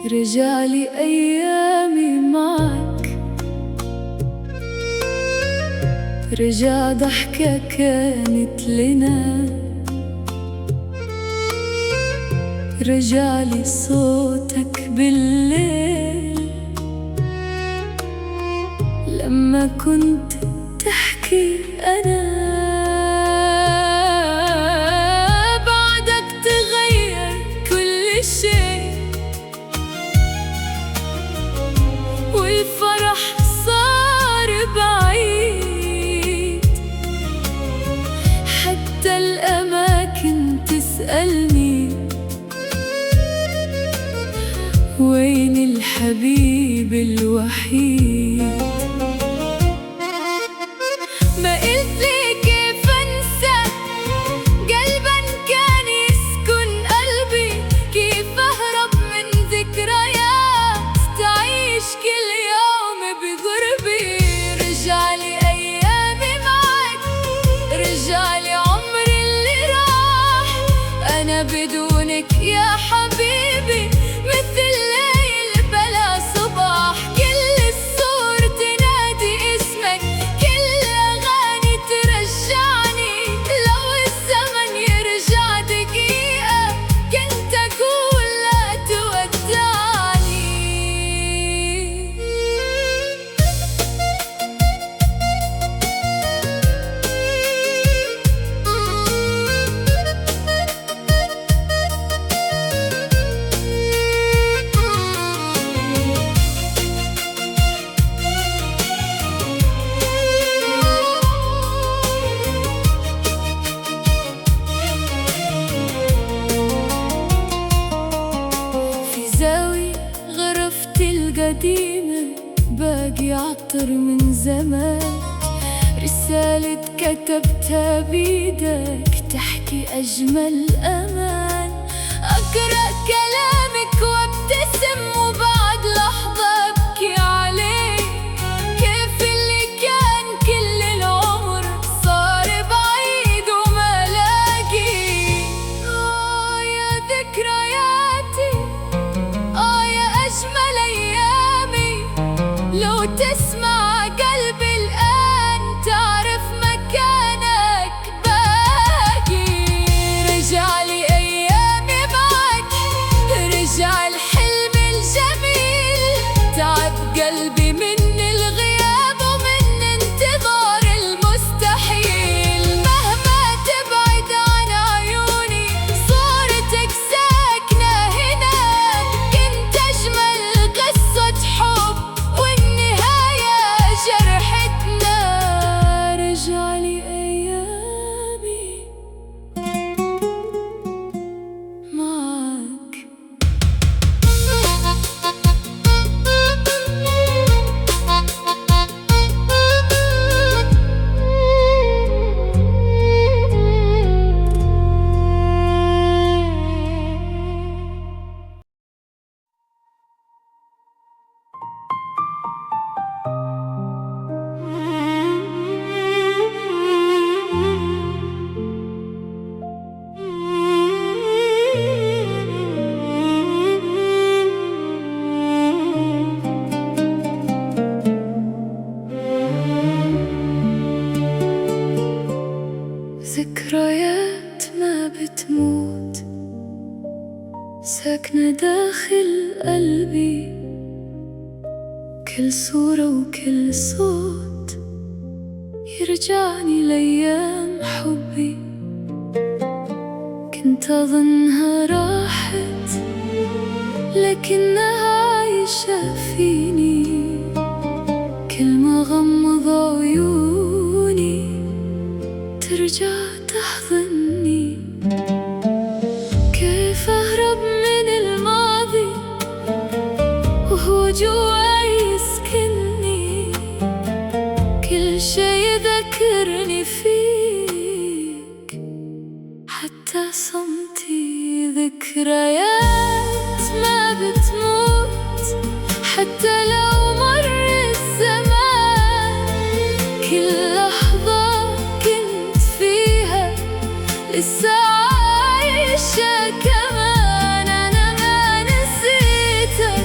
رجعلي أيامي معك، رجع ضحكة كانت لنا، رجعلي صوتك بالليل لما كنت تحكي أنا. بعدك تغير كل شيء والفرح صار بعيد، حتى الأماكن تسألني وين الحبيب الوحيد. ما قلتلي كيف أنسى قلبا كان يسكن قلبي، كيف أهرب من ذكريات تعيش كل يوم بغربي. رجعلي أيامي معك، رجعلي عمري اللي راح، أنا بدونك يا حبيبي مثل ليل بلا صباح. كل الصور تنادي اسمك، كل الأغاني ترجعني، لو الزمن يرجع دقيقة كنت أقول لا تودعني. القديمة باقي عطر من زمان، رسالة كتبتها بيدك تحكي أجمل أمان. أقرأ كلامك وابتسم وبعد لحظة أبكي عليه، كيف اللي كان كل العمر صار بعيد وما لاقي. يا ذكرياتي، يا أجمل أيامي، لو تسمع قلبي الآن تعرف مكانك باقي. رجعلي أيامي معك، رجع الحلم الجميل، تعب قلبي من الغياب ومن انتظار المستحيل. مهما تبعد عن عيوني صورتك ساكنة هناك، كنت أجمل قصة حب والنهاية جرحتنا. رجعلي أيامي معك. ذكريات ما بتموت ساكنة داخل قلبي، كل صورة وكل صوت يرجعني لأيام حبي. كنت أظنها راحت لكنها عايشة فيني، كل ما غمض عيوني ترجع تحضني. كيف أهرب من الماضي وهو جوا يسكنني، كل شي يذكرني فيك حتى صمتي. ذكريات ما بتموت حتى لو مر الزمان، كل لحظة كنت فيها لسه عايشة كمان. أنا ما نسيتك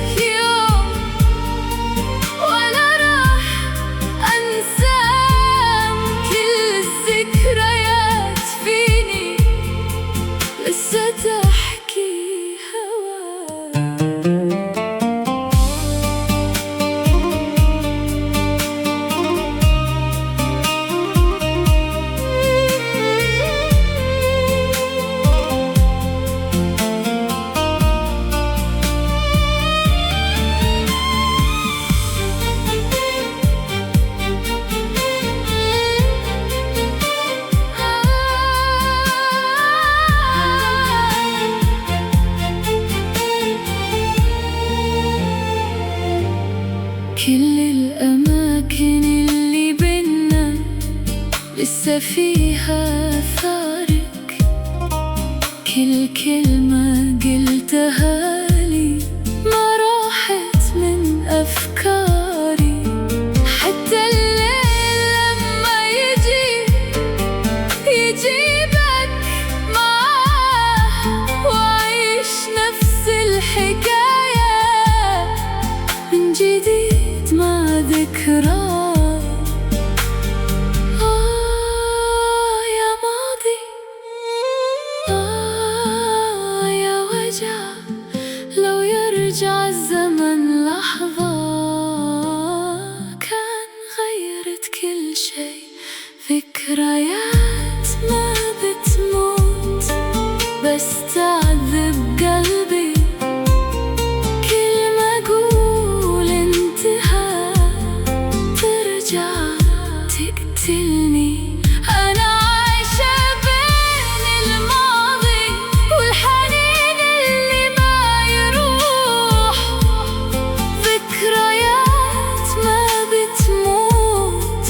لسه فيها أثارك، كل كلمة قلتها لي ما راحت من أفكاري. حتى الليل لما يجيبك معاه، وأعيش نفس الحكاية من جديد مع ذكرى. يا ماضي، يا وجع، لو يرجع الزمن لحظة كان غيرت كل شي. ذكريات ما بتموت بس تعذب قلبي، كل ما أقول انتهى ترجع تقتلني. أنا عايشة بين الماضي والحنين اللي ما يروح، ذكريات ما بتموت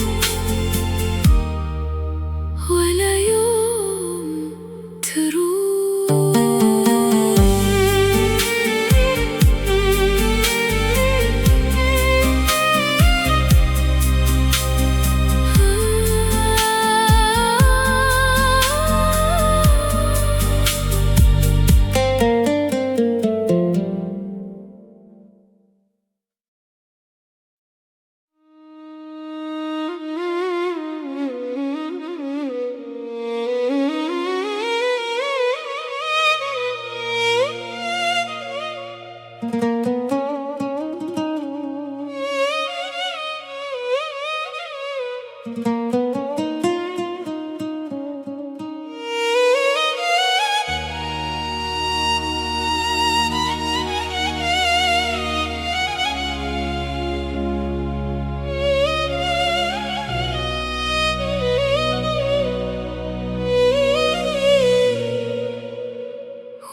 ولا يوم تروح.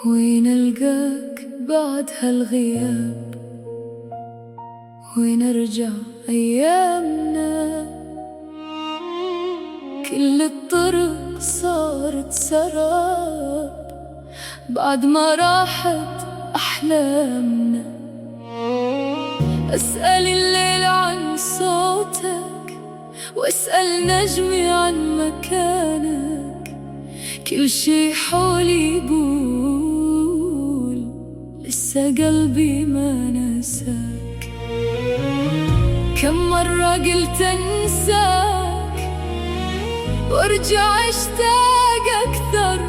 وين ألقاك بعد هالغياب؟ وين أرجع أيامنا؟ كل الطرق صارت سراب بعد ما راحت أحلامنا. أسأل الليل عن صوتك، وأسأل نجمي عن مكانك، كل شي حولي يقول لسه قلبي ما نساك. كم مرة قلت انساك وارجع اشتاق اكثر،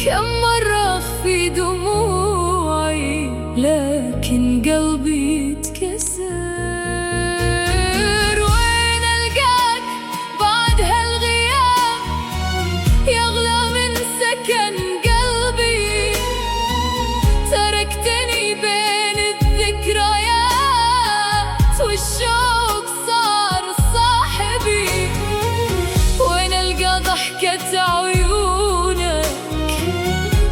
كم مرة اخفي دموعي لكن قلبي يتكسر. وين القاك بعد هالغياب يغلى من سكن قلبي؟ تركتني بين الذكريات والشوق صار صاحبي. وين القى ضحكة عيونك؟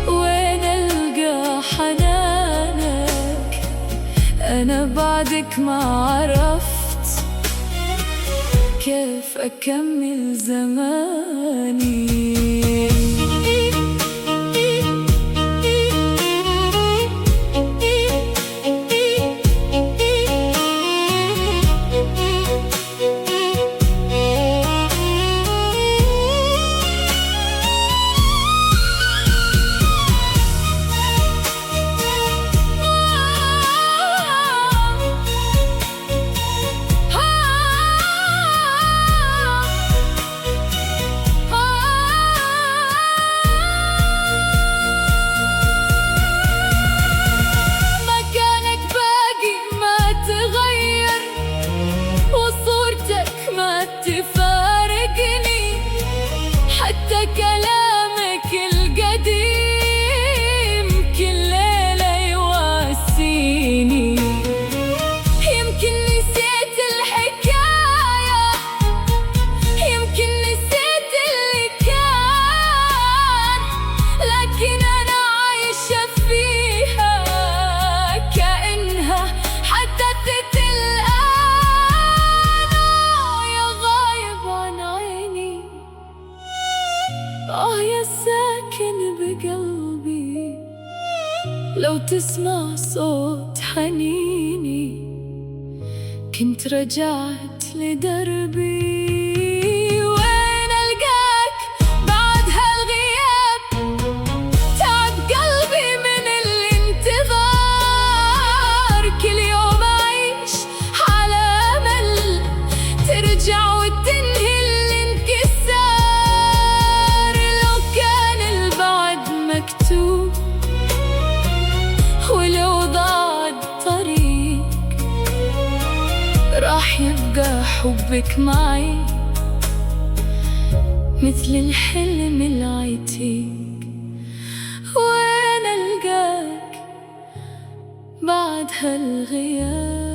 وين القى حنانك؟ أنا بعدك ما عرفت كيف أكمل زماني. لو تسمع صوت حنيني كنت رجعت لدربي. وين ألقاك بعد هالغياب؟ تعب قلبي من الانتظار. كل يوم أعيش على أمل ترجع وتنهي الانكسار. لو كان البعد مكتوب ولو ضاع الطريق راح يبقى حبك معي مثل الحلم العتيق. وين ألقاك بعد هالغياب؟